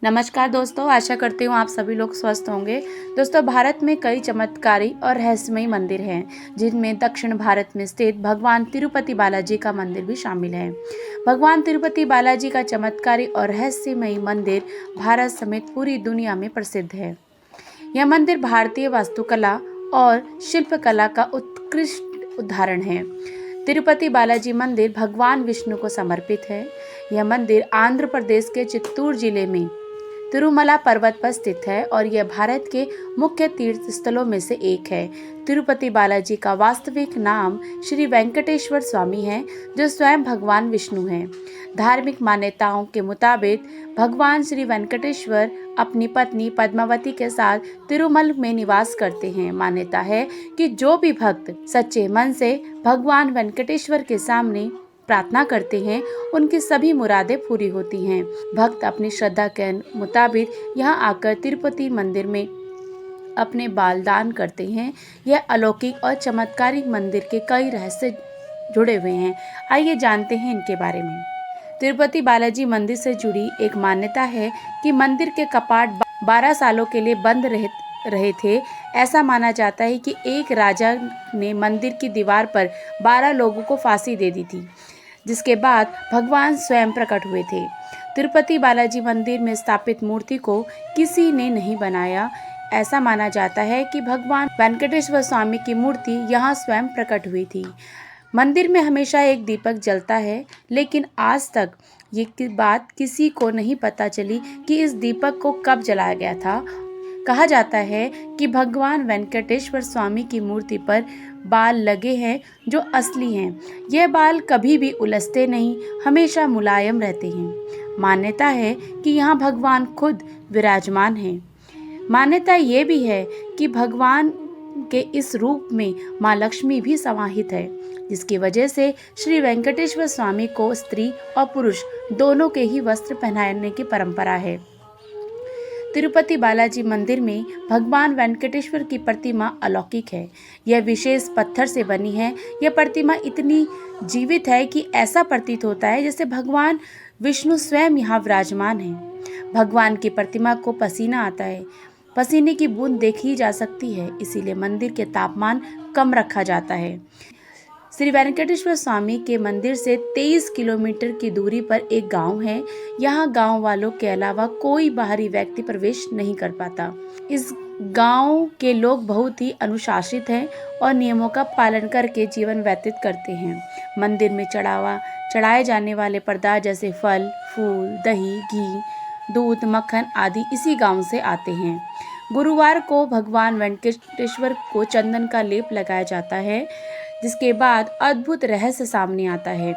नमस्कार दोस्तों, आशा करती हूँ आप सभी लोग स्वस्थ होंगे। दोस्तों, भारत में कई चमत्कारी और रहस्यमयी मंदिर हैं, जिनमें दक्षिण भारत में स्थित भगवान तिरुपति बालाजी का मंदिर भी शामिल है। भगवान तिरुपति बालाजी का चमत्कारी और रहस्यमयी मंदिर भारत समेत पूरी दुनिया में प्रसिद्ध है। यह मंदिर भारतीय वास्तुकला और शिल्पकला का उत्कृष्ट उदाहरण है। तिरुपति बालाजी मंदिर भगवान विष्णु को समर्पित है। यह मंदिर आंध्र प्रदेश के चित्तूर जिले में तिरुमला पर्वत पर स्थित है और यह भारत के मुख्य तीर्थ स्थलों में से एक है। तिरुपति बालाजी का वास्तविक नाम श्री वेंकटेश्वर स्वामी है, जो स्वयं भगवान विष्णु हैं। धार्मिक मान्यताओं के मुताबिक भगवान श्री वेंकटेश्वर अपनी पत्नी पद्मावती के साथ तिरुमल में निवास करते हैं। मान्यता है कि जो भी भक्त सच्चे मन से भगवान वेंकटेश्वर के सामने प्रार्थना करते हैं, उनकी सभी मुरादें पूरी होती हैं। भक्त अपनी श्रद्धा के मुताबिक यहाँ आकर तिरुपति मंदिर में अपने बाल दान करते हैं। यह अलौकिक और चमत्कारिक मंदिर के कई रहस्य जुड़े हुए हैं। आइए जानते हैं इनके बारे में। तिरुपति बालाजी मंदिर से जुड़ी एक मान्यता है कि मंदिर के कपाट 12 सालों के लिए बंद रहे थे। ऐसा माना जाता है कि एक राजा ने मंदिर की दीवार पर 12 लोगों को फांसी दे दी थी, जिसके बाद भगवान स्वयं प्रकट हुए थे। तिरुपति बालाजी मंदिर में स्थापित मूर्ति को किसी ने नहीं बनाया। ऐसा माना जाता है कि भगवान वेंकटेश्वर स्वामी की मूर्ति यहाँ स्वयं प्रकट हुई थी। मंदिर में हमेशा एक दीपक जलता है, लेकिन आज तक ये बात किसी को नहीं पता चली कि इस दीपक को कब जलाया गया था। कहा जाता है कि भगवान वेंकटेश्वर स्वामी की मूर्ति पर बाल लगे हैं जो असली हैं। यह बाल कभी भी उलझते नहीं, हमेशा मुलायम रहते हैं। मान्यता है कि यहाँ भगवान खुद विराजमान हैं। मान्यता ये भी है कि भगवान के इस रूप में माँ लक्ष्मी भी समाहित है, जिसकी वजह से श्री वेंकटेश्वर स्वामी को स्त्री और पुरुष दोनों के ही वस्त्र पहनाने की परंपरा है। तिरुपति बालाजी मंदिर में भगवान वेंकटेश्वर की प्रतिमा अलौकिक है। यह विशेष पत्थर से बनी है। यह प्रतिमा इतनी जीवित है कि ऐसा प्रतीत होता है जैसे भगवान विष्णु स्वयं यहाँ विराजमान हैं। भगवान की प्रतिमा को पसीना आता है। पसीने की बूंद देखी जा सकती है, इसीलिए मंदिर के तापमान कम रखा जाता है। श्री वेंकटेश्वर स्वामी के मंदिर से 23 किलोमीटर की दूरी पर एक गांव है। यहाँ गांव वालों के अलावा कोई बाहरी व्यक्ति प्रवेश नहीं कर पाता। इस गांव के लोग बहुत ही अनुशासित हैं और नियमों का पालन करके जीवन व्यतीत करते हैं। मंदिर में चढ़ाए जाने वाले पदार्थ जैसे फल, फूल, दही, घी, दूध, मक्खन आदि इसी गांव से आते हैं। गुरुवार को भगवान वेंकटेश्वर को चंदन का लेप लगाया जाता है, जिसके बाद अद्भुत रहस्य सामने आता है।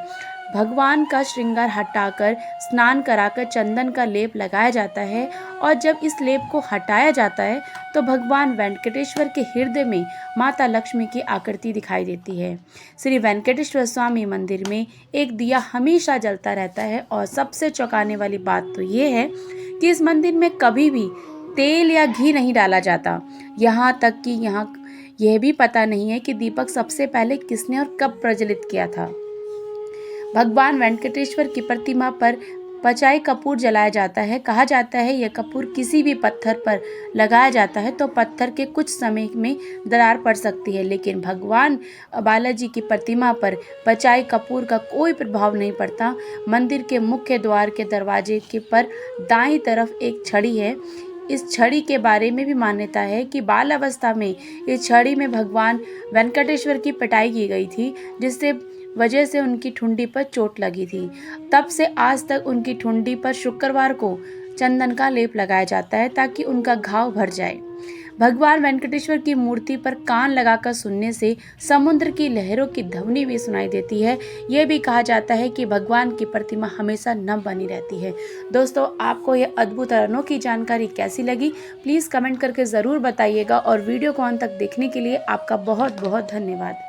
भगवान का श्रृंगार हटाकर स्नान कराकर चंदन का लेप लगाया जाता है और जब इस लेप को हटाया जाता है तो भगवान वेंकटेश्वर के हृदय में माता लक्ष्मी की आकृति दिखाई देती है। श्री वेंकटेश्वर स्वामी मंदिर में एक दिया हमेशा जलता रहता है और सबसे चौंकाने वाली बात तो ये है कि इस मंदिर में कभी भी तेल या घी नहीं डाला जाता। यहाँ तक कि यहाँ यह भी पता नहीं है कि दीपक सबसे पहले किसने और कब प्रज्वलित किया था। भगवान वेंकटेश्वर की प्रतिमा पर पचाई कपूर जलाया जाता है। कहा जाता है यह कपूर किसी भी पत्थर पर लगाया जाता है तो पत्थर के कुछ समय में दरार पड़ सकती है, लेकिन भगवान बालाजी की प्रतिमा पर पचाई कपूर का कोई प्रभाव नहीं पड़ता। मंदिर के मुख्य द्वार के दरवाजे के पर दाईं तरफ एक छड़ी है। इस छड़ी के बारे में भी मान्यता है कि बाल अवस्था में इस छड़ी में भगवान वेंकटेश्वर की पिटाई की गई थी, जिससे वजह से उनकी ठुंडी पर चोट लगी थी। तब से आज तक उनकी ठुंडी पर शुक्रवार को चंदन का लेप लगाया जाता है ताकि उनका घाव भर जाए। भगवान वेंकटेश्वर की मूर्ति पर कान लगाकर सुनने से समुद्र की लहरों की ध्वनि भी सुनाई देती है। यह भी कहा जाता है कि भगवान की प्रतिमा हमेशा नम बनी रहती है। दोस्तों, आपको यह अद्भुत और अनोखी जानकारी कैसी लगी, प्लीज़ कमेंट करके ज़रूर बताइएगा और वीडियो को अंत तक देखने के लिए आपका बहुत बहुत धन्यवाद।